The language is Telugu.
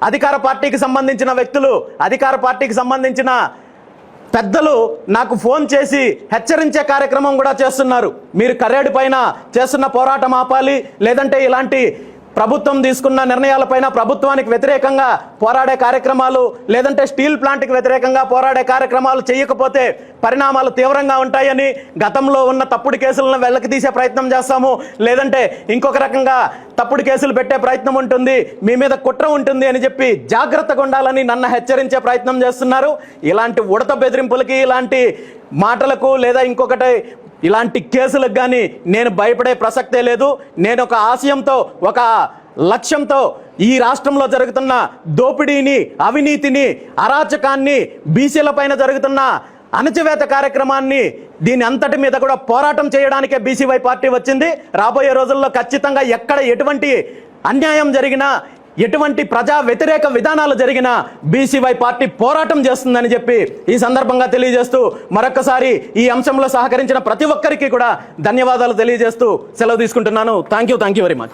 అధికార పార్టీకి సంబంధించిన వ్యక్తులు, అధికార పార్టీకి సంబంధించిన పెద్దలు నాకు ఫోన్ చేసి హెచ్చరించే కార్యక్రమం కూడా చేస్తున్నారు. మీరు కర్రేడు పైన చేస్తున్న పోరాటం ఆపాలి, లేదంటే ఇలాంటి ప్రభుత్వం తీసుకున్న నిర్ణయాలపైన ప్రభుత్వానికి వ్యతిరేకంగా పోరాడే కార్యక్రమాలు, లేదంటే స్టీల్ ప్లాంట్కి వ్యతిరేకంగా పోరాడే కార్యక్రమాలు చేయకపోతే పరిణామాలు తీవ్రంగా ఉంటాయని, గతంలో ఉన్న తప్పుడు కేసులను వెనక్కి తీసే ప్రయత్నం చేస్తాము, లేదంటే ఇంకొక రకంగా తప్పుడు కేసులు పెట్టే ప్రయత్నం ఉంటుంది, మీ మీద కుట్ర ఉంటుంది అని చెప్పి జాగ్రత్తగా ఉండాలని నన్ను హెచ్చరించే ప్రయత్నం చేస్తున్నారు. ఇలాంటి ఉడత బెదిరింపులకి, ఇలాంటి మాటలకు, లేదా ఇంకొకటి ఇలాంటి కేసులకు కానీ నేను భయపడే ప్రసక్తే లేదు. నేను ఒక ఆశయంతో, ఒక లక్ష్యంతో ఈ రాష్ట్రంలో జరుగుతున్న దోపిడీని, అవినీతిని, అరాచకాన్ని, బీసీల పైన జరుగుతున్న అణచివేత కార్యక్రమాన్ని, దీని అంతటి మీద కూడా పోరాటం చేయడానికే బీసీవై పార్టీ వచ్చింది. రాబోయే రోజుల్లో ఖచ్చితంగా ఎక్కడ ఎటువంటి అన్యాయం జరిగినా, ఎటువంటి ప్రజా వ్యతిరేక విధానాలు జరిగినా బీసీవై పార్టీ పోరాటం చేస్తుందని చెప్పి ఈ సందర్భంగా తెలియజేస్తూ, మరొకసారి ఈ అంశంలో సహకరించిన ప్రతి ఒక్కరికి కూడా ధన్యవాదాలు తెలియజేస్తూ సెలవు తీసుకుంటున్నాను. Thank you very much.